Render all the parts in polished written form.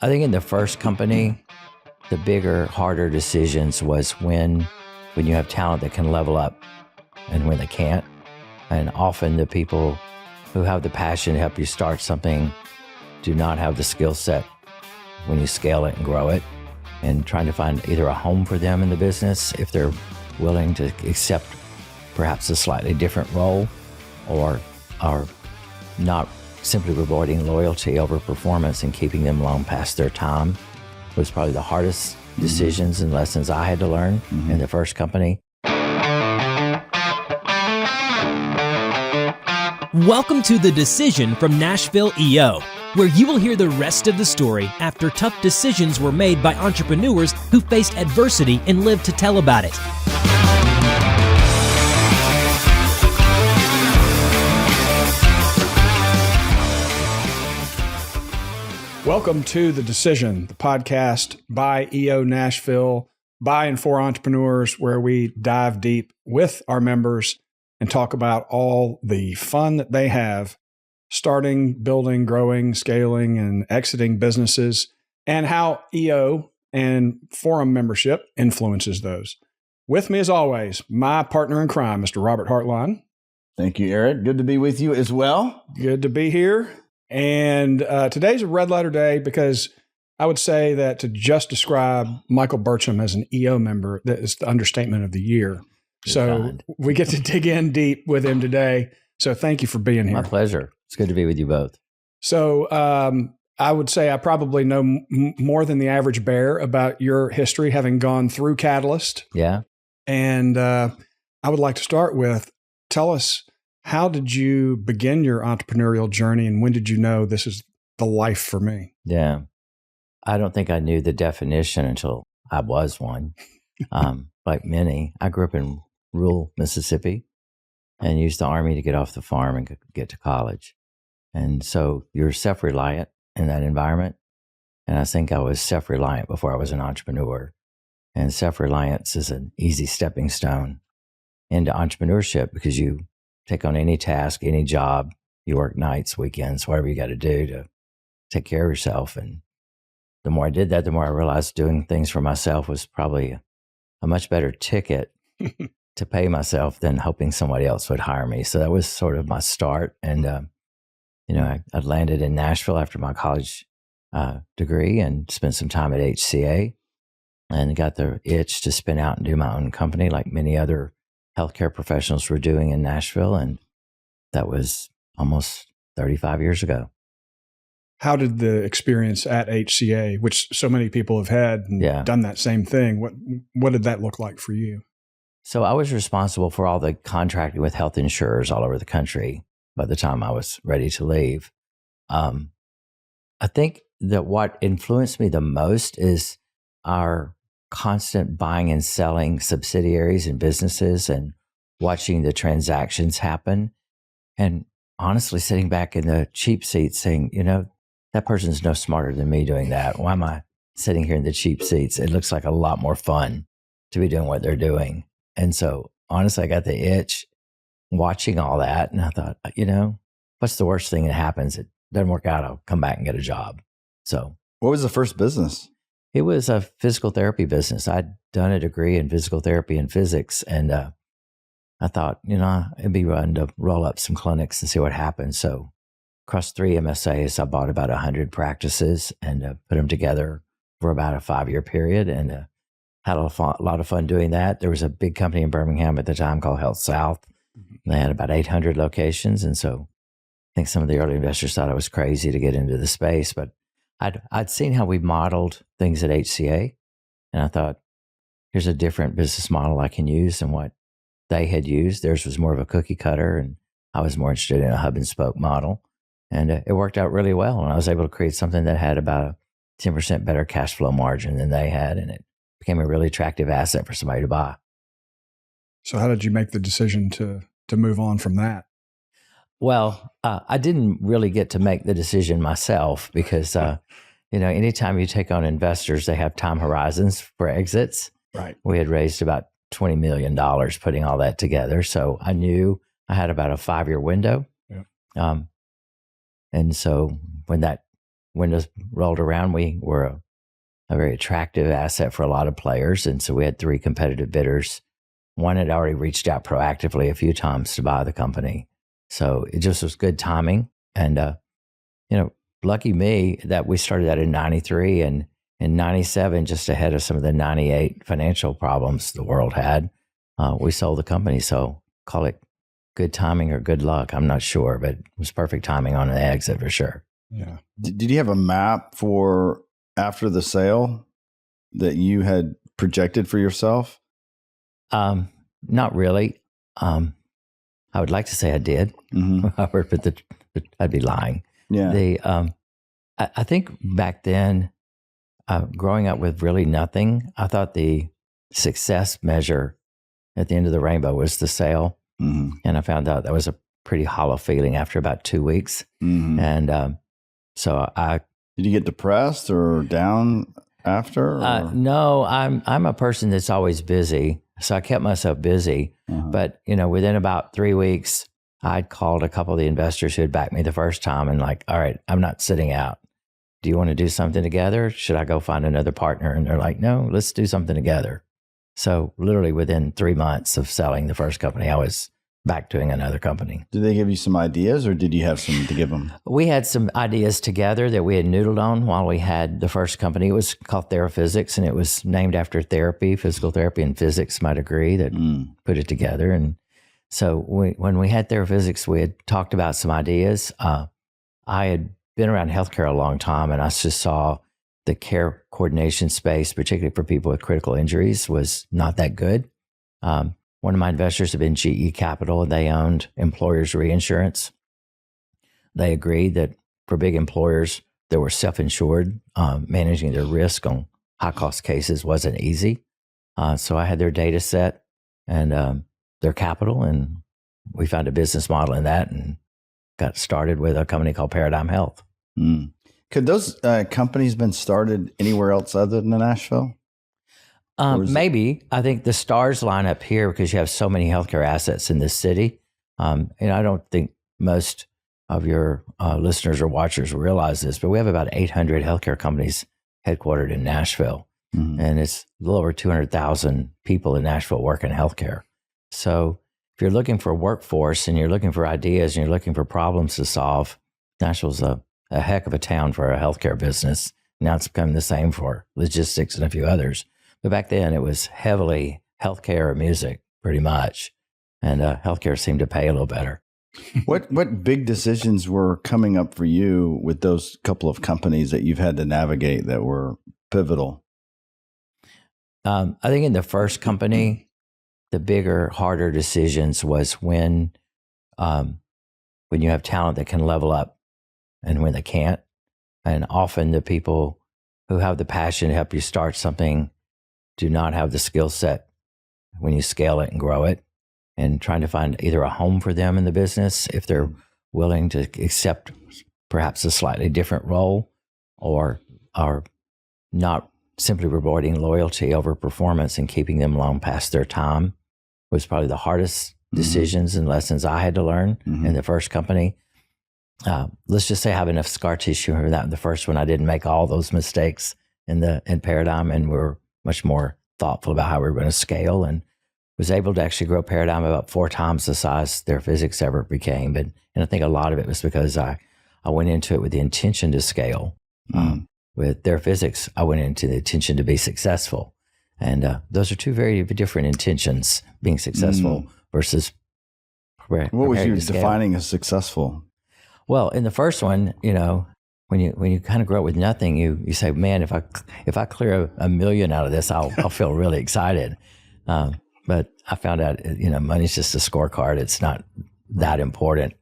I think in the first company, the bigger, harder decisions was when you have talent that can level up and when they can't. And often the people who have the passion to help you start something do not have the skill set when you scale it and grow it. And trying to find either a home for them in the business, if they're willing to accept perhaps a slightly different role, or are not simply rewarding loyalty over performance and keeping them long past their time, was probably the hardest decisions and lessons I had to learn in the first company. Welcome to The Decision from Nashville EO, where you will hear the rest of the story after tough decisions were made by entrepreneurs who faced adversity and lived to tell about it. Welcome to The Decision, the podcast by EO Nashville, by and for entrepreneurs, where we dive deep with our members and talk about all the fun that they have starting, building, growing, scaling, and exiting businesses, and how EO and forum membership influences those. With me, as always, my partner in crime, Mr. Robert Hartline. Thank you, Eric. Good to be with you as well. Good to be here. And today's a red letter day because I would say that to just describe Michael Burcham as an EO member, that is the understatement of the year. So we get to dig in deep with him today. So thank you for being here. My pleasure. It's good to be with you both. So I would say I probably know more than the average bear about your history, having gone through Catalyst. Yeah. And I would like to start with, tell us, how did you begin your entrepreneurial journey, and when did you know this is the life for me? Yeah. I don't think I knew the definition until I was one. Like many, I grew up in rural Mississippi and used the Army to get off the farm and get to college. And so you're self-reliant in that environment. And I think I was self-reliant before I was an entrepreneur. And self-reliance is an easy stepping stone into entrepreneurship because you take on any task, any job, you work nights, weekends, whatever you got to do to take care of yourself. And the more I did that, the more I realized doing things for myself was probably a much better ticket to pay myself than hoping somebody else would hire me. So that was sort of my start. And, I landed in Nashville after my college degree and spent some time at HCA and got the itch to spin out and do my own company like many other healthcare professionals were doing in Nashville. And that was almost 35 years ago. How did the experience at HCA, which so many people have had and done that same thing, what did that look like for you? So I was responsible for all the contracting with health insurers all over the country by the time I was ready to leave. I think that what influenced me the most is our constant buying and selling subsidiaries and businesses and watching the transactions happen. And honestly, sitting back in the cheap seats saying, that person's no smarter than me doing that. Why am I sitting here in the cheap seats? It looks like a lot more fun to be doing what they're doing. And so honestly, I got the itch watching all that. And I thought, what's the worst thing that happens? It doesn't work out. I'll come back and get a job. So what was the first business? It was a physical therapy business. I'd done a degree in physical therapy and physics. And I thought, it'd be fun to roll up some clinics and see what happens. So across 3 MSAs, I bought about 100 practices and put them together for about a 5-year period and had a lot of fun doing that. There was a big company in Birmingham at the time called Health South. They had about 800 locations. And so I think some of the early investors thought I was crazy to get into the space, but I'd seen how we modeled things at HCA, and I thought, here's a different business model I can use than what they had used. Theirs was more of a cookie cutter, and I was more interested in a hub and spoke model. And it worked out really well, and I was able to create something that had about a 10% better cash flow margin than they had, and it became a really attractive asset for somebody to buy. So how did you make the decision to move on from that? Well, I didn't really get to make the decision myself because, anytime you take on investors, they have time horizons for exits. Right. We had raised about $20 million putting all that together. So I knew I had about a 5-year window. Yeah. And so when that windows rolled around, we were a very attractive asset for a lot of players. And so we had 3 competitive bidders. One had already reached out proactively a few times to buy the company. So it just was good timing. And, lucky me that we started that in 93, and in 97, just ahead of some of the 98 financial problems the world had, we sold the company. So call it good timing or good luck. I'm not sure, but it was perfect timing on the exit for sure. Yeah. Did you have a map for after the sale that you had projected for yourself? Not really. I would like to say I did, but I'd be lying. Yeah. I think back then, growing up with really nothing, I thought the success measure at the end of the rainbow was the sale. And I found out that was a pretty hollow feeling after about 2 weeks. And so Did you get depressed or down after? No, I'm a person that's always busy. So I kept myself busy. But, within about 3 weeks, I'd called a couple of the investors who had backed me the first time and like, all right, I'm not sitting out. Do you want to do something together? Should I go find another partner? And they're like, no, let's do something together. So literally within 3 months of selling the first company, I was back doing another company. Did they give you some ideas or did you have some to give them? We had some ideas together that we had noodled on while we had the first company. It was called Theraphysics, and it was named after therapy, physical therapy and physics, my degree that put it together. And so when we had Theraphysics, we had talked about some ideas. I had been around healthcare a long time, and I just saw the care coordination space, particularly for people with critical injuries, was not that good. One of my investors had been GE Capital, and they owned employers' reinsurance. They agreed that for big employers that were self-insured, managing their risk on high-cost cases wasn't easy. So I had their data set and their capital, and we found a business model in that and got started with a company called Paradigm Health. Could those companies been started anywhere else other than Nashville? Maybe. I think the stars line up here because you have so many healthcare assets in this city. And I don't think most of your listeners or watchers realize this, but we have about 800 healthcare companies headquartered in Nashville. And it's a little over 200,000 people in Nashville work in healthcare. So if you're looking for a workforce and you're looking for ideas and you're looking for problems to solve, Nashville's a heck of a town for a healthcare business. Now it's become the same for logistics and a few others. But back then it was heavily healthcare or music, pretty much. And healthcare seemed to pay a little better. What big decisions were coming up for you with those couple of companies that you've had to navigate that were pivotal? I think in the first company, the bigger, harder decisions was when you have talent that can level up and when they can't. And often the people who have the passion to help you start something do not have the skill set when you scale it and grow it, and trying to find either a home for them in the business if they're willing to accept perhaps a slightly different role, or are not simply rewarding loyalty over performance and keeping them long past their time was probably the hardest decisions and lessons I had to learn in the first company. Let's just say I have enough scar tissue for that. In the first one, I didn't make all those mistakes in Paradigm, and we're much more thoughtful about how we were going to scale, and was able to actually grow Paradigm about 4 times the size Theraphysics ever became. And I think a lot of it was because I went into it with the intention to scale. With Theraphysics, I went into the intention to be successful. And those are 2 very different intentions, being successful versus what was you defining as successful? Well, in the first one, when you kind of grow up with nothing, you say, man, if I clear $1 million out of this, I'll feel really excited. But I found out, money's just a scorecard. It's not that important.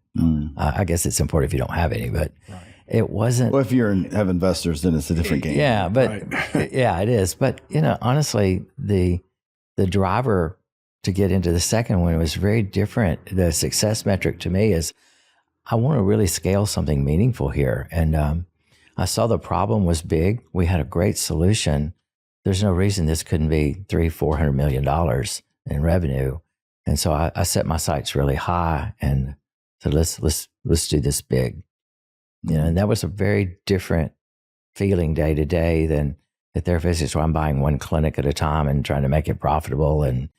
I guess it's important if you don't have any, but it wasn't. Well, if you have investors, then it's a different game. Yeah, but yeah, it is. But honestly, the driver to get into the second one was very different. The success metric to me is, I want to really scale something meaningful here. And I saw the problem was big. We had a great solution. There's no reason this couldn't be $300-400 million in revenue. And so I set my sights really high and said, let's do this big. And that was a very different feeling day to day than the therapist. So I'm buying one clinic at a time and trying to make it profitable and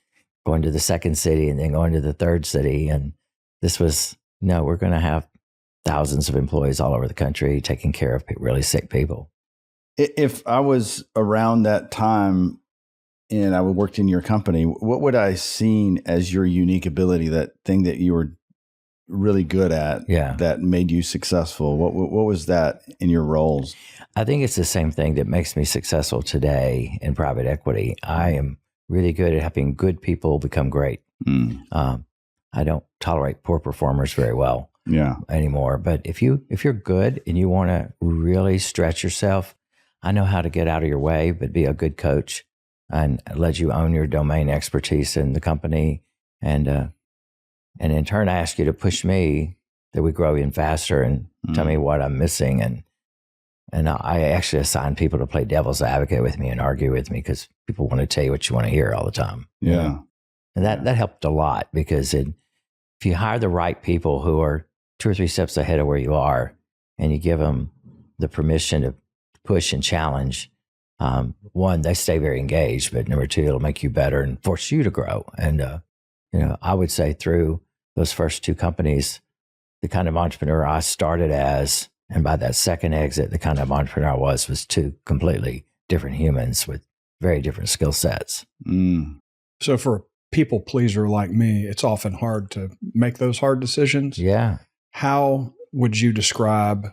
going to the second city and then going to the third city. And this was, no, we're going to have thousands of employees all over the country taking care of really sick people. If I was around that time and I worked in your company, what would I seen as your unique ability, that thing that you were really good at, that made you successful? What was that in your roles? I think it's the same thing that makes me successful today in private equity. I am really good at helping good people become great. I don't tolerate poor performers very well anymore. But if you're good and you want to really stretch yourself, I know how to get out of your way, but be a good coach and let you own your domain expertise in the company. And in turn, I ask you to push me that we grow even faster and tell me what I'm missing. And I actually assign people to play devil's advocate with me and argue with me because people want to tell you what you want to hear all the time. Yeah. You know? And that helped a lot because if you hire the right people who are 2 or 3 steps ahead of where you are and you give them the permission to push and challenge, one, they stay very engaged, but number 2, it'll make you better and force you to grow. And, I would say through those first 2 companies, the kind of entrepreneur I started as, and by that second exit, the kind of entrepreneur I was 2 completely different humans with very different skill sets. So for a people pleaser like me, it's often hard to make those hard decisions. Yeah. How would you describe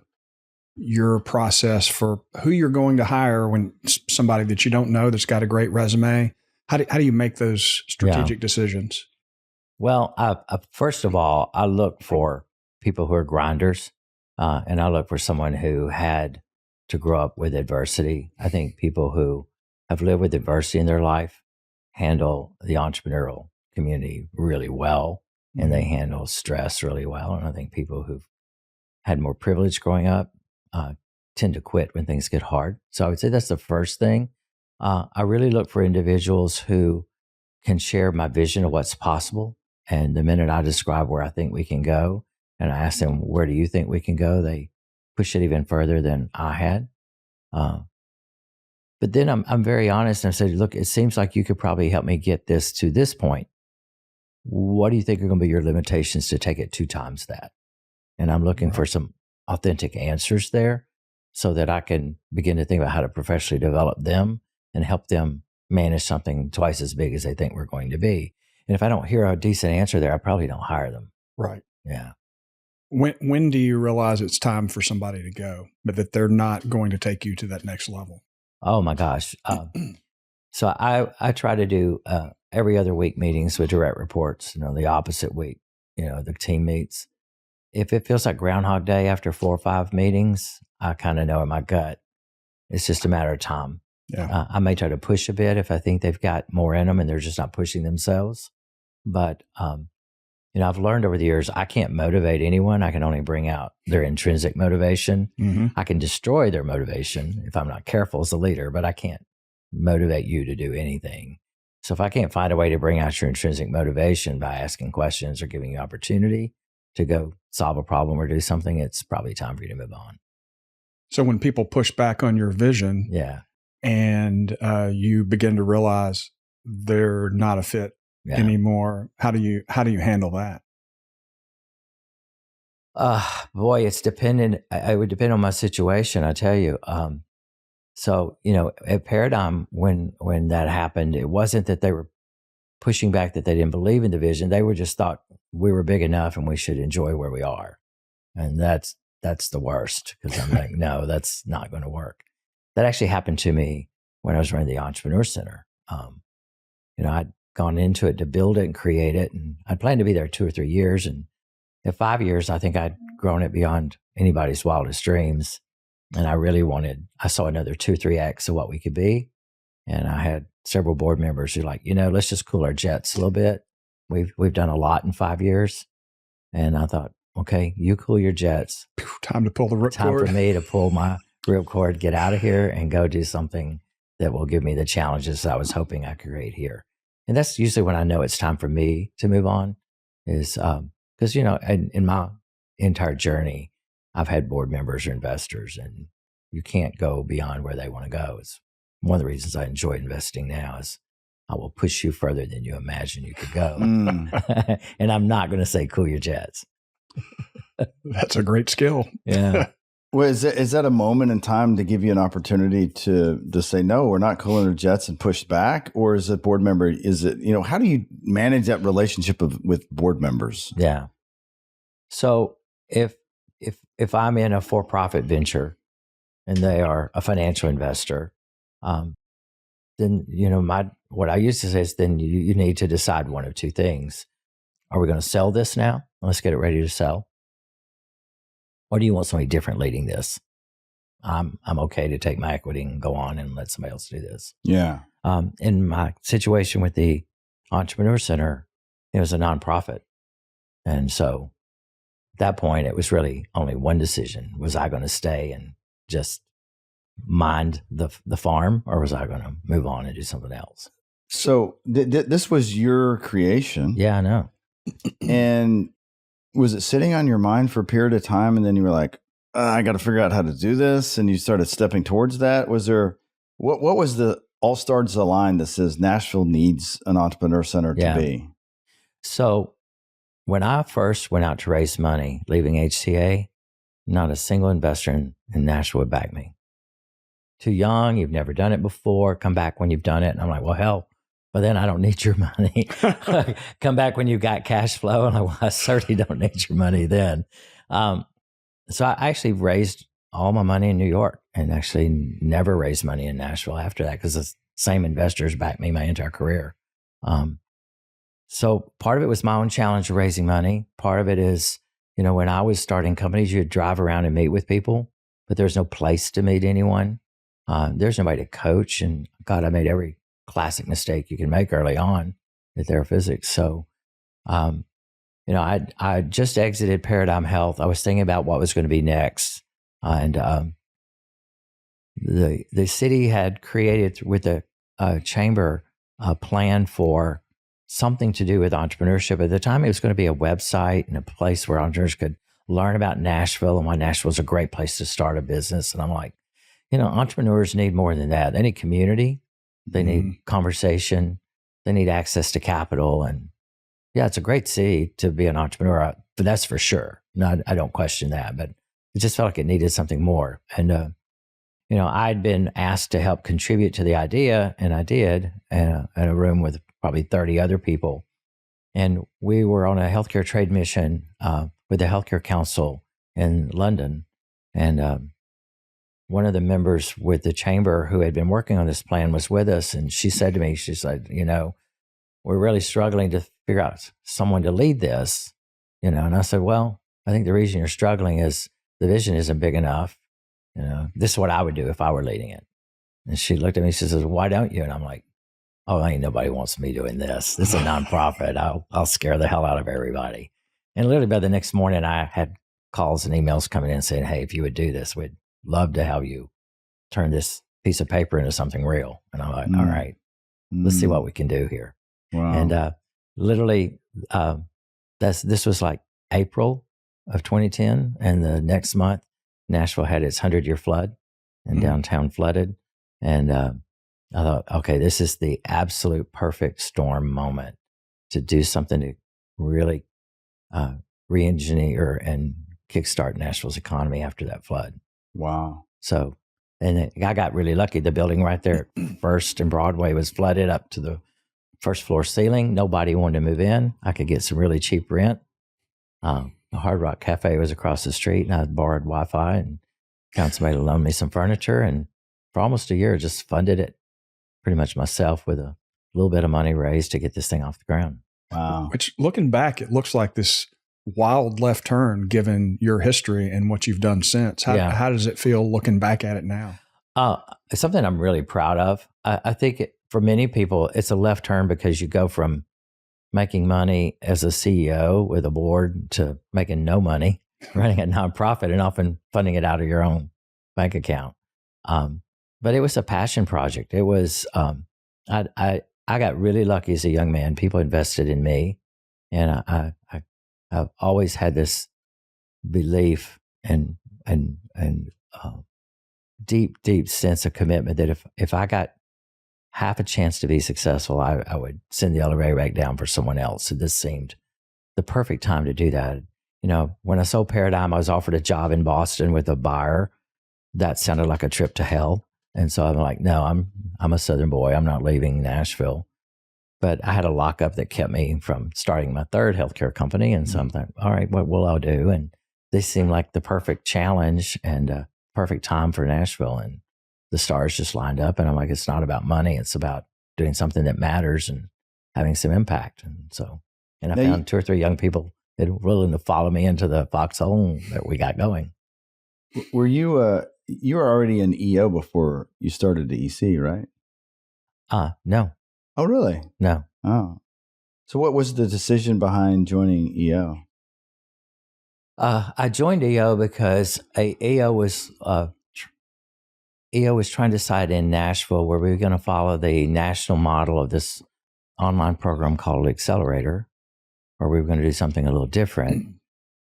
your process for who you're going to hire when somebody that you don't know that's got a great resume? How do you make those strategic decisions? Well, first of all, I look for people who are grinders, and I look for someone who had to grow up with adversity. I think people who have lived with adversity in their life handle the entrepreneurial community really well, and they handle stress really well. And I think people who've had more privilege growing up tend to quit when things get hard. So I would say that's the first thing. I really look for individuals who can share my vision of what's possible. And the minute I describe where I think we can go, and I ask them, where do you think we can go? They push it even further than I had. But then I'm very honest and I said, look, it seems like you could probably help me get this to this point. What do you think are going to be your limitations to take it 2 times that? And I'm looking for some authentic answers there so that I can begin to think about how to professionally develop them and help them manage something twice as big as they think we're going to be. And if I don't hear a decent answer there, I probably don't hire them. Right. Yeah. When do you realize it's time for somebody to go, but that they're not going to take you to that next level? Oh my gosh. So I try to do every other week meetings with direct reports, the opposite week, the team meets. If it feels like Groundhog Day after 4 or 5 meetings, I kind of know in my gut, it's just a matter of time. Yeah. I may try to push a bit if I think they've got more in them and they're just not pushing themselves. But, I've learned over the years, I can't motivate anyone. I can only bring out their intrinsic motivation. Mm-hmm. I can destroy their motivation if I'm not careful as a leader, but I can't motivate you to do anything. So if I can't find a way to bring out your intrinsic motivation by asking questions or giving you opportunity to go solve a problem or do something, it's probably time for you to move on. So when people push back on your vision, and you begin to realize they're not a fit anymore, how do you handle that? Boy, it's dependent. It would depend on my situation, I tell you. So, at Paradigm, when that happened, it wasn't that they were pushing back that they didn't believe in the vision. They were just thought we were big enough and we should enjoy where we are. And that's the worst, because I'm like, no, that's not going to work. That actually happened to me when I was running the Entrepreneur Center. I'd gone into it to build it and create it, and I'd planned to be there 2 or 3 years. And in 5 years, I think I'd grown it beyond anybody's wildest dreams. And I saw another 2 or 3x of what we could be. And I had several board members who were like, let's just cool our jets a little bit. We've done a lot in 5 years. And I thought, okay, you cool your jets. Time to pull the ripcord. Time for me to pull my ripcord, get out of here and go do something that will give me the challenges I was hoping I could create here. And that's usually when I know it's time for me to move on, is because, in my entire journey, I've had board members or investors, and you can't go beyond where they want to go. It's one of the reasons I enjoy investing now is I will push you further than you imagine you could go. And I'm not going to say cool your jets. That's a great skill. Yeah. Well, is that a moment in time to give you an opportunity to say, no, we're not cooling our jets and push back? Or is it board member? Is it, how do you manage that relationship with board members? Yeah. So if I'm in a for-profit venture and they are a financial investor, then, what I used to say is then you need to decide one of two things. Are we going to sell this now? Let's get it ready to sell. Or do you want somebody different leading this? I'm okay to take my equity and go on and let somebody else do this. Yeah. In my situation with the Entrepreneur Center, it was a nonprofit. And so at that point, it was really only one decision. Was I going to stay and just mind the farm, or was I going to move on and do something else? So this was your creation. Yeah, I know. And was it sitting on your mind for a period of time, and then you were like, I got to figure out how to do this, and you started stepping towards that? Was there, what was the all stars align that says Nashville needs an entrepreneur center to be? So when I first went out to raise money, leaving HCA, not a single investor in Nashville would back me. Too young, you've never done it before, come back when you've done it. And I'm like, well, hell, but then I don't need your money. Come back when you've got cash flow. And I'm like, well, I certainly don't need your money then. So I actually raised all my money in New York and actually never raised money in Nashville after that because the same investors backed me my entire career. So part of it was my own challenge of raising money. Part of it is, when I was starting companies, you'd drive around and meet with people, but there's no place to meet anyone. There's nobody to coach. And God, I made every classic mistake you can make early on at Theraphysix. So, I just exited Paradigm Health. I was thinking about what was going to be next. And the city had created with the chamber a plan for something to do with entrepreneurship. At the time, it was going to be a website and a place where entrepreneurs could learn about Nashville and why Nashville is a great place to start a business. And I'm like, entrepreneurs need more than that. They need community. They need conversation. They need access to capital. And yeah, it's a great city to be an entrepreneur, but that's for sure. No, I don't question that, but it just felt like it needed something more. And, I'd been asked to help contribute to the idea, and I did, in a room with probably 30 other people. And we were on a healthcare trade mission with the Healthcare Council in London. And one of the members with the chamber who had been working on this plan was with us. And she said to me, she's like, we're really struggling to figure out someone to lead this, And I said, well, I think the reason you're struggling is the vision isn't big enough. This is what I would do if I were leading it. And she looked at me, she says, why don't you? And I'm like, oh, ain't nobody wants me doing this. This is a nonprofit. I'll scare the hell out of everybody. And literally by the next morning, I had calls and emails coming in saying, hey, if you would do this, we'd love to have you turn this piece of paper into something real. And I'm like, all right, let's see what we can do here. Wow. And literally, this was like April of 2010. And the next month, Nashville had its 100-year flood and downtown flooded. And I thought, okay, this is the absolute perfect storm moment to do something to really re-engineer and kickstart Nashville's economy after that flood. Wow. So, and I got really lucky. The building right there at First and Broadway was flooded up to the first floor ceiling. Nobody wanted to move in. I could get some really cheap rent. The Hard Rock Cafe was across the street, and I borrowed Wi-Fi and found somebody to loan me some furniture. And for almost a year, just funded it pretty much myself with a little bit of money raised to get this thing off the ground. Wow. Which, looking back, it looks like this wild left turn given your history and what you've done since. How does it feel looking back at it now? It's something I'm really proud of. I think for many people, it's a left turn because you go from making money as a CEO with a board to making no money, running a nonprofit and often funding it out of your own bank account. But it was a passion project. It was, I got really lucky as a young man. People invested in me, and I've always had this belief and deep sense of commitment that if I got half a chance to be successful, I would send the elevator back down for someone else. And this seemed the perfect time to do that. When I sold Paradigm, I was offered a job in Boston with a buyer. That sounded like a trip to hell. And so I'm like, no, I'm a Southern boy. I'm not leaving Nashville. But I had a lockup that kept me from starting my third healthcare company. And so I'm like, all right, what will I do? And they seemed like the perfect challenge and perfect time for Nashville. And the stars just lined up. And I'm like, it's not about money. It's about doing something that matters and having some impact. And I found 2 or 3 young people that were willing to follow me into the foxhole that we got going. Were you you were already an EO before you started the EC, right? No. Oh, really? No. Oh. So what was the decision behind joining EO? I joined EO because EO was trying to decide in Nashville where we were going to follow the national model of this online program called Accelerator, or we were going to do something a little different.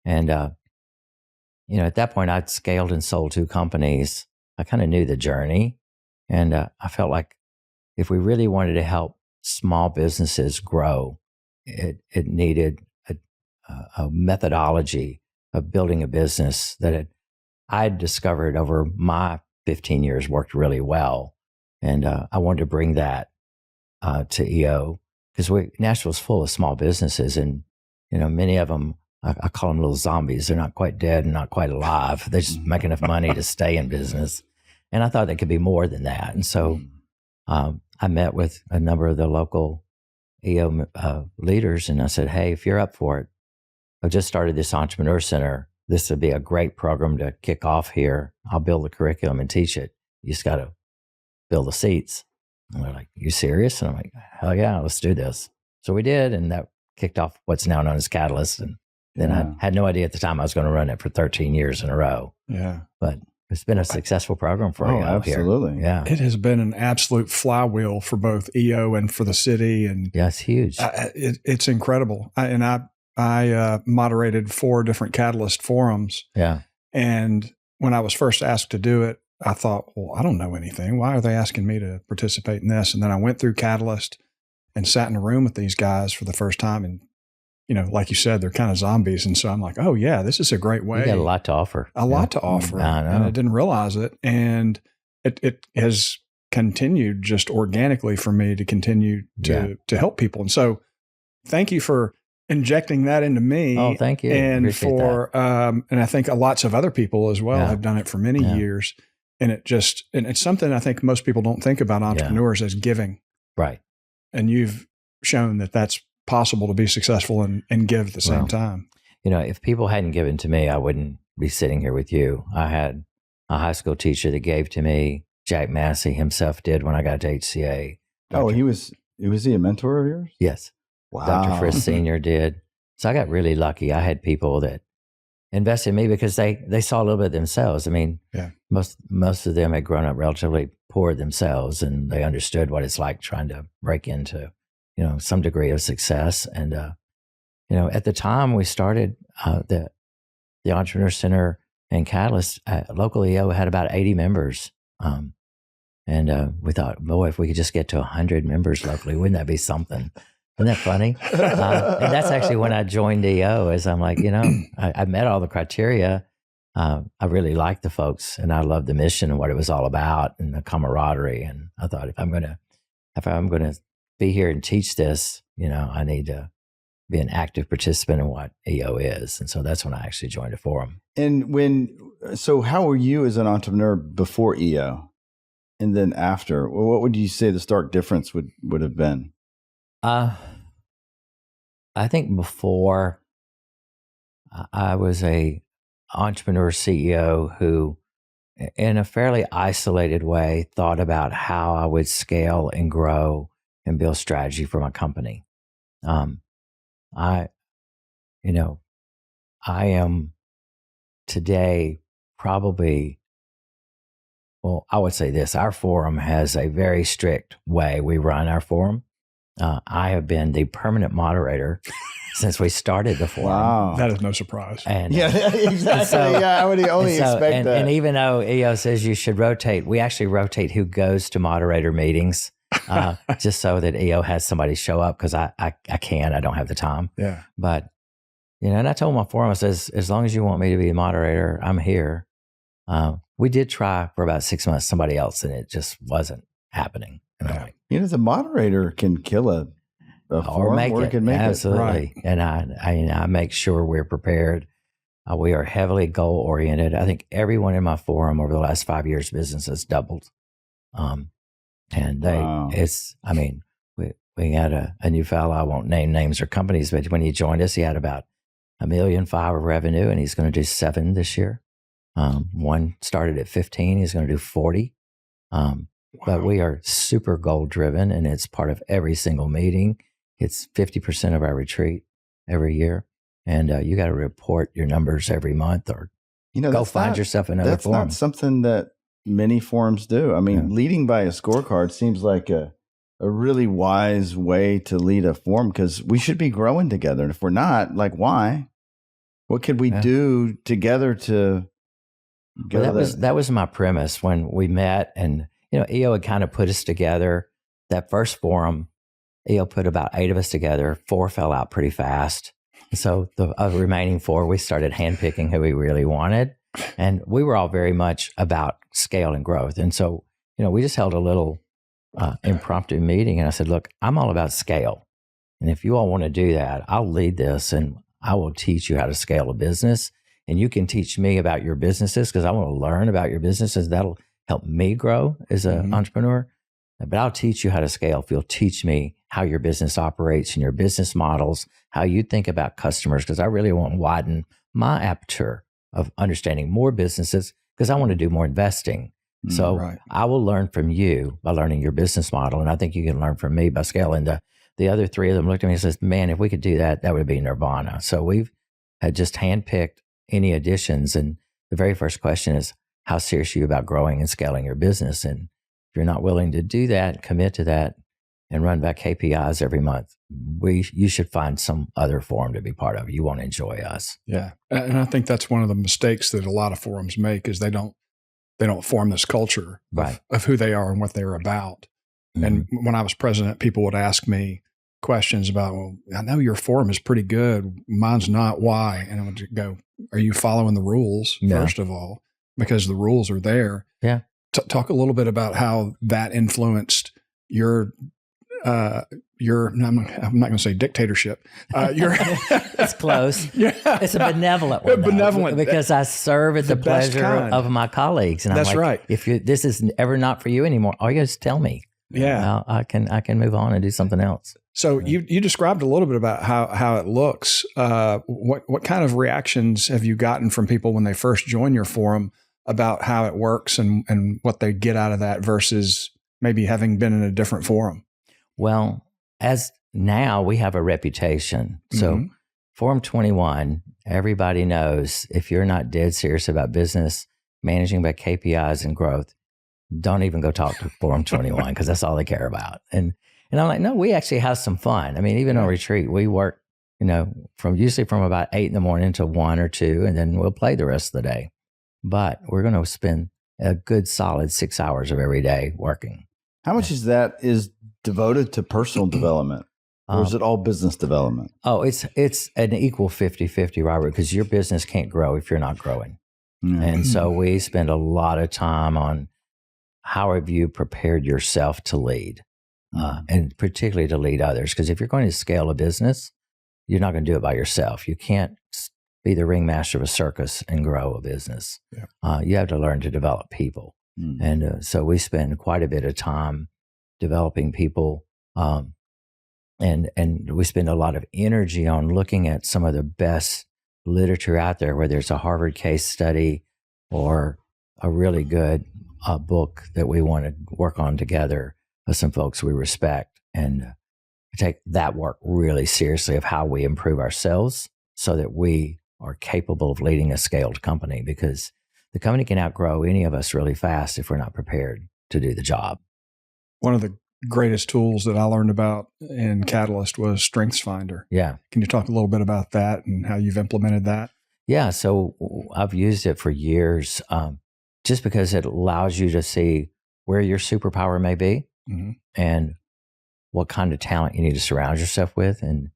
And, at that point, I'd scaled and sold 2 companies. I kind of knew the journey. And I felt like if we really wanted to help small businesses grow, it needed a methodology of building a business that I'd discovered over my 15 years worked really well. And I wanted to bring that to EO because Nashville's full of small businesses, and many of them, I call them little zombies. They're not quite dead and not quite alive. They just make enough money to stay in business. And I thought they could be more than that. And so I met with a number of the local EO leaders, and I said, hey, if you're up for it, I've just started this Entrepreneur Center. This would be a great program to kick off here. I'll build the curriculum and teach it. You just got to build the seats. And they're like, you serious? And I'm like, hell yeah, let's do this. So we did, and that kicked off what's now known as Catalyst. And then I had no idea at the time I was going to run it for 13 years in a row. Yeah. But it's been a successful program for EO absolutely. here. Yeah. It has been an absolute flywheel for both EO and for the city. And yeah, it's huge. It's incredible. I moderated 4 different Catalyst forums. Yeah. And when I was first asked to do it, I thought, well, I don't know anything. Why are they asking me to participate in this? And then I went through Catalyst and sat in a room with these guys for the first time. And, like you said, they're kind of zombies. And so I'm like, oh, yeah, this is a great way. You got a lot to offer. A lot to offer. I know. And I didn't realize it. And it has continued just organically for me to continue to help people. And so thank you for injecting that into me. Oh, thank you. And Appreciate for, that. and I think lots of other people as well have done it for many years. And it's something I think most people don't think about entrepreneurs as giving. Right. And you've shown that that's possible to be successful and give at the same time. If people hadn't given to me, I wouldn't be sitting here with you. I had a high school teacher that gave to me. Jack Massey himself did when I got to HCA. Was he a mentor of yours? Yes. Wow. Dr. Frisk Sr. did. So I got really lucky. I had people that invested in me because they saw a little bit themselves. I mean, most of them had grown up relatively poor themselves, and they understood what it's like trying to break into, some degree of success. And, at the time we started the Entrepreneur Center and Catalyst, local EO had about 80 members. And we thought, boy, if we could just get to 100 members locally, wouldn't that be something? Isn't that funny? And that's actually when I joined EO, as I'm like, I met all the criteria. I really liked the folks, and I loved the mission and what it was all about and the camaraderie. And I thought, if I'm going to be here and teach this, I need to be an active participant in what EO is. And so that's when I actually joined a forum. And so how were you as an entrepreneur before EO and then after? Well, what would you say the stark difference would have been? I think before I was a entrepreneur CEO who, in a fairly isolated way, thought about how I would scale and grow and build strategy for my company. I am today probably, well, I would say this, our forum has a very strict way we run our forum. I have been the permanent moderator since we started the forum. Wow. That is no surprise. And, Yeah, exactly. so- I would only expect that. And even though EO says you should rotate, we actually rotate who goes to moderator meetings, just so that EO has somebody show up, because I don't have the time. Yeah. But, and I told my forum, I says, as long as you want me to be a moderator, I'm here. We did try for about 6 months somebody else, and it just wasn't happening. And I'm like, the moderator can kill a or forum, make or it. can make Absolutely. Right. And I make sure we're prepared. We are heavily goal oriented. I think everyone in my forum over the last 5 years, business has doubled. And Wow. we had a new fellow, I won't name names or companies, but when he joined us, he had about $1.5 million of revenue, and he's going to do 7 this year. One started at 15, he's going to do 40. But we are super goal driven, and it's part of every single meeting. It's 50% of our retreat every year. And you got to report your numbers every month, or go find yourself another forum. That's not something that many forums do. I mean, leading by a scorecard seems like a really wise way to lead a forum, because we should be growing together. And if we're not, like, why? What could we do together to go that was my premise when we met. And, EO had kind of put us together. That first forum, EO put about 8 of us together. 4 fell out pretty fast. So the remaining 4, we started handpicking who we really wanted. And we were all very much about scale and growth. And so, we just held a little impromptu meeting. And I said, look, I'm all about scale. And if you all want to do that, I'll lead this, and I will teach you how to scale a business. And you can teach me about your businesses, because I want to learn about your businesses. That'll help me grow as an entrepreneur. But I'll teach you how to scale if you'll teach me how your business operates and your business models, how you think about customers, because I really want to widen my aperture of understanding more businesses, because I want to do more investing. So I will learn from you by learning your business model. And I think you can learn from me by scaling. The other 3 of them looked at me and says, man, if we could do that, that would be nirvana. So we've had just handpicked any additions. And the very first question is, how serious are you about growing and scaling your business? And if you're not willing to do that, commit to that, and run back KPIs every month, you should find some other forum to be part of. You won't enjoy us. Yeah. And I think that's one of the mistakes that a lot of forums make, is they don't form this culture of who they are and what they're about. Mm-hmm. And when I was president, people would ask me questions about, well, I know your forum is pretty good. Mine's not. Why? And I would go, are you following the rules, first of all? Because the rules are there. Yeah. Talk a little bit about how that influenced your I'm not going to say dictatorship. It's close. It's a benevolent one. Benevolent, because I serve at the pleasure of my colleagues, and that's I'm like, right. If this is ever not for you anymore, all you got to tell me. Yeah, I can move on and do something else. So you described a little bit about how it looks. What kind of reactions have you gotten from people when they first join your forum about how it works and what they get out of that versus maybe having been in a different forum? Well, as now we have a reputation. So Forum 21, everybody knows if you're not dead serious about business, managing by KPIs and growth, don't even go talk to Forum 21, because that's all they care about. And I'm like, no, we actually have some fun. I mean, even on retreat, we work, usually from about 8 a.m. to 1 or 2, and then we'll play the rest of the day. But we're going to spend a good solid 6 hours of every day working. How much is devoted to personal development, or is it all business development? Oh, it's an equal 50-50, Robert, because your business can't grow if you're not growing. Mm-hmm. And so we spend a lot of time on how have you prepared yourself to lead, and particularly to lead others. Because if you're going to scale a business, you're not going to do it by yourself. You can't be the ringmaster of a circus and grow a business. Yeah. You have to learn to develop people. Mm-hmm. And so we spend quite a bit of time developing people, and we spend a lot of energy on looking at some of the best literature out there, whether it's a Harvard case study or a really good book that we want to work on together with some folks we respect, and take that work really seriously of how we improve ourselves so that we are capable of leading a scaled company, because the company can outgrow any of us really fast if we're not prepared to do the job. One of the greatest tools that I learned about in Catalyst was Strengths Finder. Yeah. Can you talk a little bit about that and how you've implemented that? Yeah. So I've used it for years, just because it allows you to see where your superpower may be and what kind of talent you need to surround yourself with. And,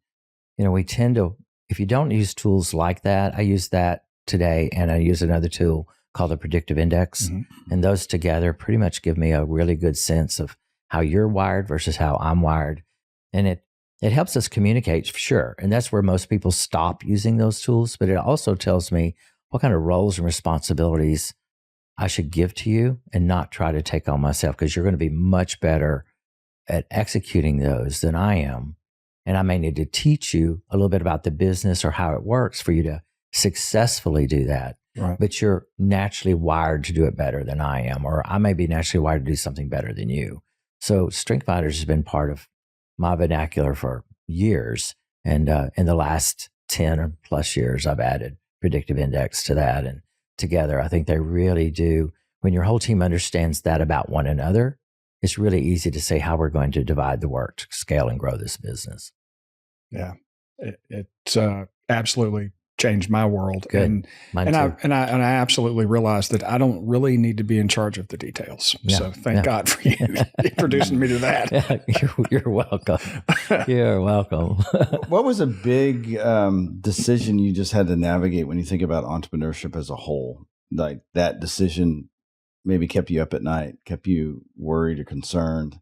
we tend to, if you don't use tools like that, I use that today, and I use another tool called the predictive index. And those together pretty much give me a really good sense of how you're wired versus how I'm wired. And it helps us communicate, for sure. And that's where most people stop using those tools. But it also tells me what kind of roles and responsibilities I should give to you and not try to take on myself, because you're going to be much better at executing those than I am. And I may need to teach you a little bit about the business or how it works for you to successfully do that. Right. But you're naturally wired to do it better than I am, or I may be naturally wired to do something better than you. So Strength Finders has been part of my vernacular for years. And in the last 10 or plus years, I've added predictive index to that. And together, I think they really do. When your whole team understands that about one another, it's really easy to say how we're going to divide the work to scale and grow this business. Yeah, it's absolutely changed my world. Good. Mine too. I absolutely realized that I don't really need to be in charge of the details. Yeah. So thank God for you introducing me to that. Yeah, you're welcome. You're welcome. What was a big decision you just had to navigate when you think about entrepreneurship as a whole? Like that decision maybe kept you up at night, kept you worried or concerned,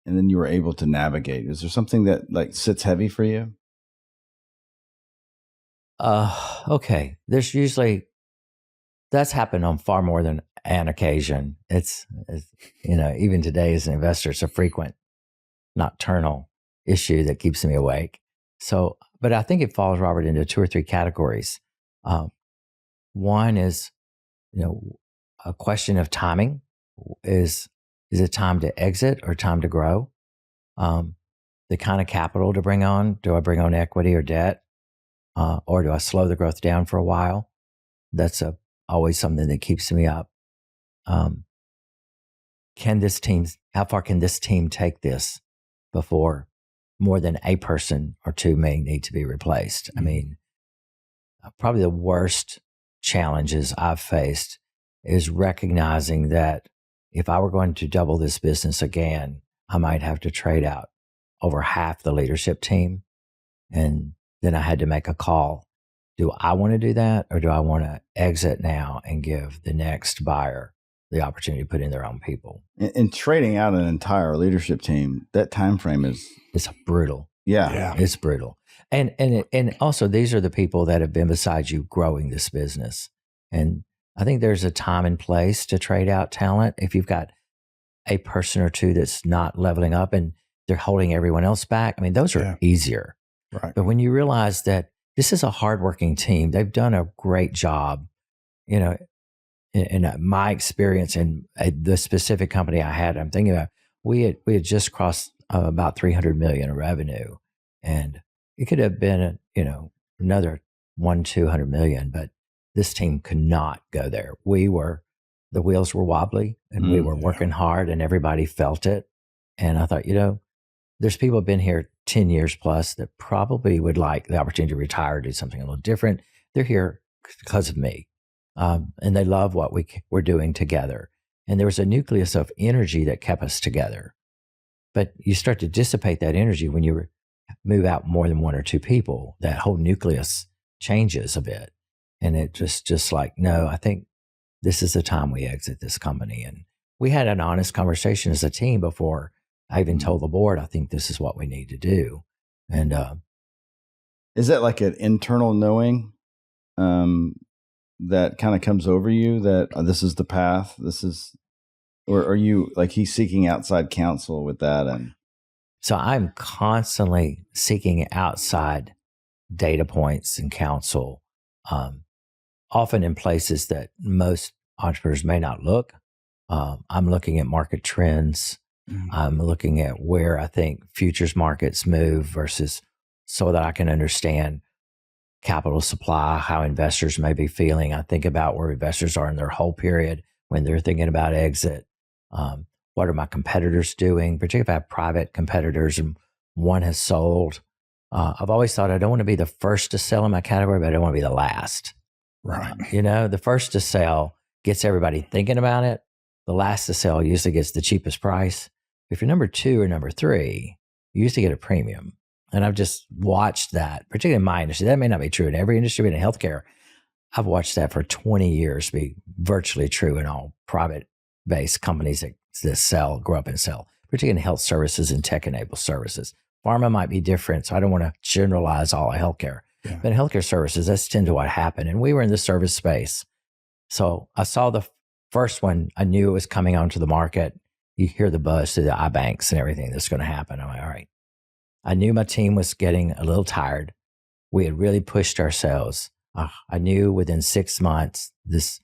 and then you were able to navigate. Is there something that like sits heavy for you? Okay. That's happened on far more than an occasion. It's even today as an investor, it's a frequent nocturnal issue that keeps me awake. So, but I think it falls, Robert, into 2 or 3 categories. One is, a question of timing. Is it time to exit or time to grow? The kind of capital to bring on. Do I bring on equity or debt? Or do I slow the growth down for a while? That's always something that keeps me up. How far can this team take this before more than a person or 2 may need to be replaced? I mean, probably the worst challenges I've faced is recognizing that if I were going to double this business again, I might have to trade out over half the leadership team. And then I had to make a call. Do I want to do that, or do I want to exit now and give the next buyer the opportunity to put in their own people? And trading out an entire leadership team, that time frame it's brutal. Yeah. It's brutal. And also these are the people that have been beside you growing this business. And I think there's a time and place to trade out talent. If you've got a person or 2 that's not leveling up and they're holding everyone else back, I mean, those are easier. Right. But when you realize that this is a hardworking team, they've done a great job, in my experience in the specific company I had, I'm thinking about, we had just crossed about 300 million in revenue, and it could have been, another 200 million, but this team could not go there. The wheels were wobbly, and we were working hard, and everybody felt it. And I thought, there's people who've been here 10 years plus that probably would like the opportunity to retire, do something a little different. They're here because of me. And they love what we're doing together. And there was a nucleus of energy that kept us together. But you start to dissipate that energy when you move out more than 1 or 2 people. That whole nucleus changes a bit. And it just like, no, I think this is the time we exit this company. And we had an honest conversation as a team before I even told the board, I think this is what we need to do. And is that like an internal knowing that kind of comes over you that this is the path? Or are you like he's seeking outside counsel with that? And so I'm constantly seeking outside data points and counsel, often in places that most entrepreneurs may not look. I'm looking at market trends. I'm looking at where I think futures markets move versus so that I can understand capital supply, how investors may be feeling. I think about where investors are in their whole period when they're thinking about exit. What are my competitors doing? Particularly if I have private competitors and one has sold. I've always thought I don't want to be the first to sell in my category, but I don't want to be the last. Right. The first to sell gets everybody thinking about it. The last to sell usually gets the cheapest price. If you're number 2 or number 3, you usually get a premium. And I've just watched that, particularly in my industry. That may not be true in every industry, but in healthcare, I've watched that for 20 years be virtually true in all private-based companies that sell, grow up and sell, particularly in health services and tech-enabled services. Pharma might be different, so I don't want to generalize all of healthcare. Yeah. But in healthcare services, that's tend to what happened. And we were in the service space. So I saw the first one. I knew it was coming onto the market. You hear the buzz through the iBanks and everything that's going to happen. I'm like, all right. I knew my team was getting a little tired. We had really pushed ourselves. I knew within 6 months, this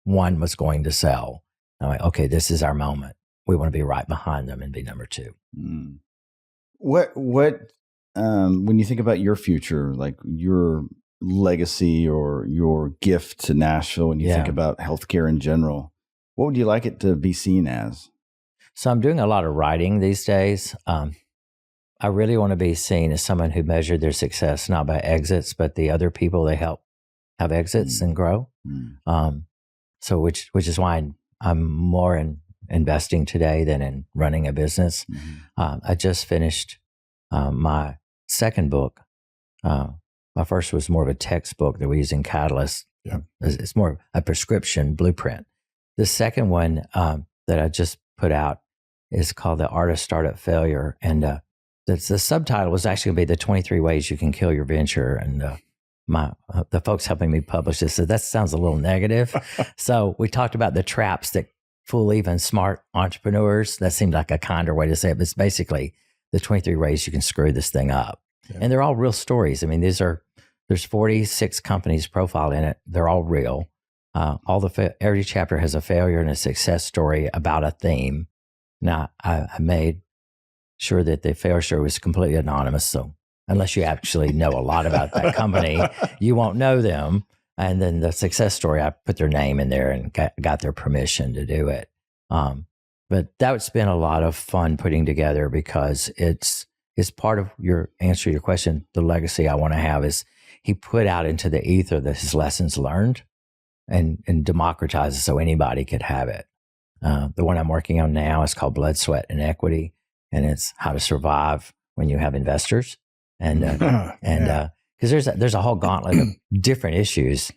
one was going to sell. I'm like, okay, this is our moment. We want to be right behind them and be number 2. Mm. What, when you think about your future, like your legacy or your gift to Nashville, when you think about healthcare in general, what would you like it to be seen as? So I'm doing a lot of writing these days. I really want to be seen as someone who measured their success not by exits, but the other people they help have exits and grow. So which is why I'm more in investing today than in running a business. I just finished my second book. My first was more of a textbook that we use in Catalyst. Yeah. It's more a prescription blueprint. The second one that I just put out is called The Art of Startup Failure. And the subtitle was actually going to be the 23 ways you can kill your venture. And the folks helping me publish this said, that sounds a little negative. So we talked about the traps that fool even smart entrepreneurs. That seemed like a kinder way to say it. But it's basically the 23 ways you can screw this thing up. Yeah. And they're all real stories. I mean, there's 46 companies profiled in it. They're all real. Every chapter has a failure and a success story about a theme. Now, I made sure that the failure story was completely anonymous. So unless you actually know a lot about that company, you won't know them. And then the success story, I put their name in there and got their permission to do it. But that's been a lot of fun putting together because it's part of your answer to your question. The legacy I want to have is he put out into the ether his lessons learned and democratizes so anybody could have it. The one I'm working on now is called Blood, Sweat, and Equity. And it's how to survive when you have investors. And because there's a whole gauntlet of different issues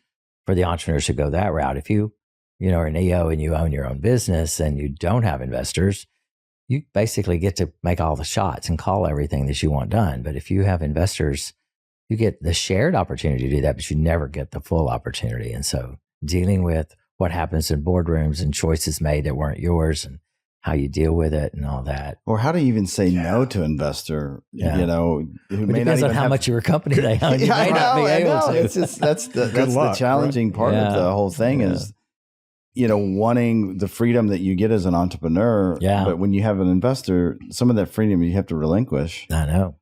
for the entrepreneurs who go that route. If you are an EO and you own your own business and you don't have investors, you basically get to make all the shots and call everything that you want done. But if you have investors, you get the shared opportunity to do that, but you never get the full opportunity. And so dealing with what happens in boardrooms and choices made that weren't yours and how you deal with it and all that. Or how do you even say no to investor, who may depends on how much of your company they own. You may not be able to. It's just, that's the challenging part of the whole thing is, wanting the freedom that you get as an entrepreneur. Yeah. But when you have an investor, some of that freedom you have to relinquish. I know.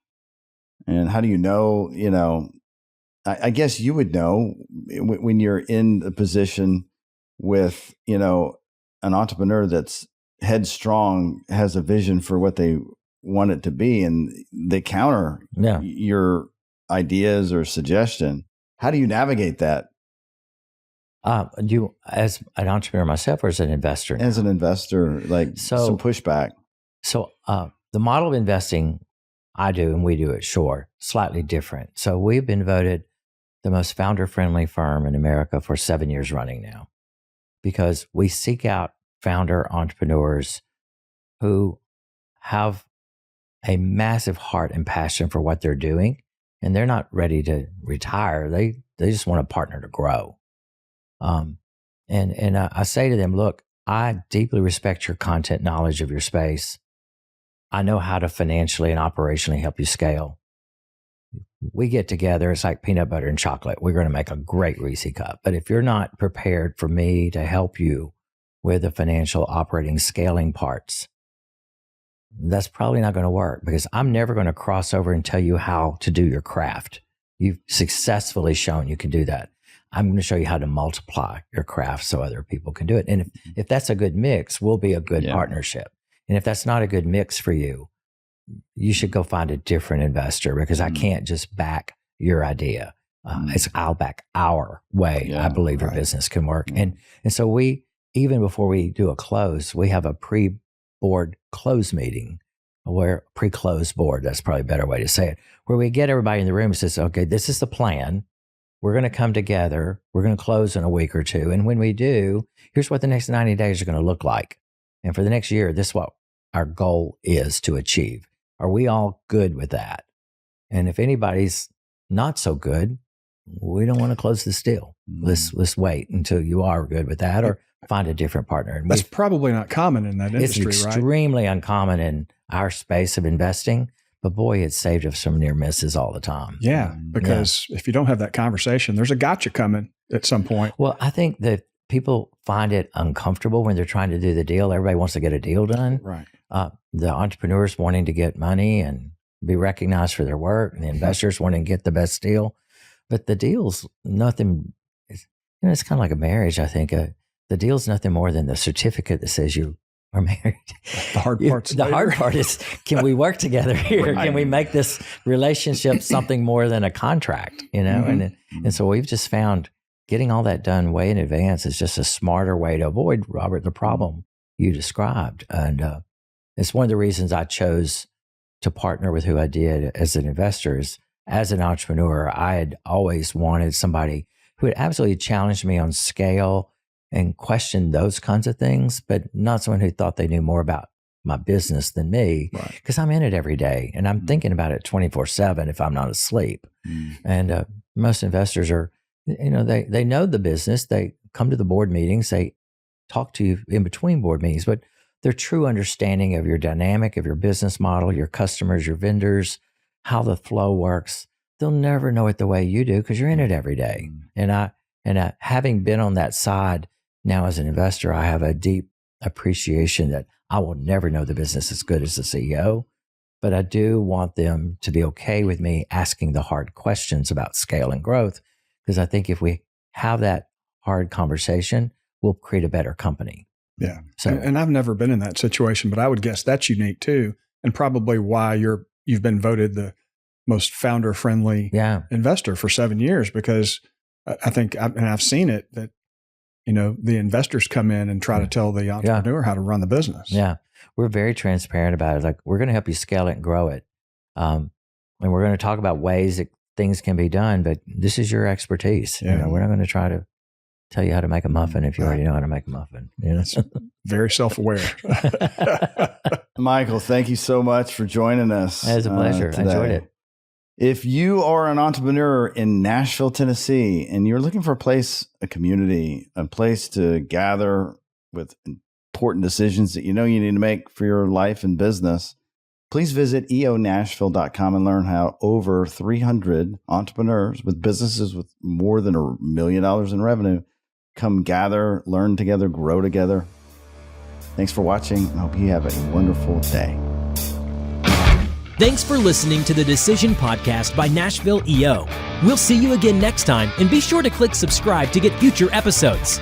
And how do you know, I guess you would know when you're in a position with, an entrepreneur that's headstrong, has a vision for what they want it to be, and they counter your ideas or suggestion. How do you navigate that? You, as an entrepreneur myself, or as an investor? As an investor, some pushback. So the model of investing I do and we do at Shore, slightly different. So we've been voted the most founder-friendly firm in America for 7 years running now, because we seek out founder entrepreneurs who have a massive heart and passion for what they're doing, and they're not ready to retire. They just want a partner to grow. And I say to them, look, I deeply respect your content knowledge of your space. I know how to financially and operationally help you scale. We get together, it's like peanut butter and chocolate. We're going to make a great Reese cup. But if you're not prepared for me to help you with the financial operating scaling parts, that's probably not going to work, because I'm never going to cross over and tell you how to do your craft. You've successfully shown you can do that. I'm going to show you how to multiply your craft so other people can do it. And if that's a good mix, we'll be a good partnership. And if that's not a good mix for you, you should go find a different investor, because I can't just back your idea. I'll back our way. I believe your business can work. And so even before we do a close, we have a pre-board close meeting, where pre-close board, that's probably a better way to say it, where we get everybody in the room and says, okay, this is the plan. We're going to come together. We're going to close in a week or two. And when we do, here's what the next 90 days are going to look like. And for the next year, this is what our goal is to achieve. Are we all good with that? And if anybody's not so good, we don't want to close this deal. Let's wait until you are good with that, or find a different partner. And that's probably not common in that industry, it's extremely uncommon in our space of investing. But boy, it's saved us some near misses all the time. Yeah, because if you don't have that conversation, there's a gotcha coming at some point. Well, I think that people find it uncomfortable when they're trying to do the deal. Everybody wants to get a deal done. Right. The entrepreneurs wanting to get money and be recognized for their work, and the investors wanting to get the best deal. But the deal's nothing. It's kind of like a marriage. I think the deal's nothing more than the certificate that says you are married. The hard part's the hard part is, can we work together here? Right. Can we make this relationship something more than a contract? And so we've just found getting all that done way in advance is just a smarter way to avoid, Robert, the problem you described. And it's one of the reasons I chose to partner with who I did as an investor. Is, as an entrepreneur, I had always wanted somebody who had absolutely challenged me on scale and questioned those kinds of things, but not someone who thought they knew more about my business than me, because I'm in it every day and I'm thinking about it 24/7 if I'm not asleep. And most investors are, they know the business. They come to the board meetings. They talk to you in between board meetings, but their true understanding of your dynamic, of your business model, your customers, your vendors, how the flow works, they'll never know it the way you do, because you're in it every day. And having been on that side now as an investor, I have a deep appreciation that I will never know the business as good as the CEO, but I do want them to be okay with me asking the hard questions about scale and growth, because I think if we have that hard conversation, we'll create a better company. Yeah. So, and I've never been in that situation, but I would guess that's unique too, and probably why you've been voted the most founder-friendly investor for 7 years, because I think, and I've seen it, that the investors come in and try to tell the entrepreneur how to run the business. Yeah. We're very transparent about it. Like, we're going to help you scale it and grow it. And we're going to talk about ways that things can be done, but this is your expertise. Yeah. We're not going to try to tell you how to make a muffin if you already know how to make a muffin. It's very self-aware. Michael, thank you so much for joining us. It was a pleasure. I enjoyed it. If you are an entrepreneur in Nashville, Tennessee, and you're looking for a community, a place to gather with important decisions that you need to make for your life and business, please visit eonashville.com and learn how over 300 entrepreneurs with businesses with more than $1 million in revenue come gather, learn together, grow together. Thanks for watching. I hope you have a wonderful day. Thanks for listening to the Decision Podcast by Nashville EO. We'll see you again next time, and be sure to click subscribe to get future episodes.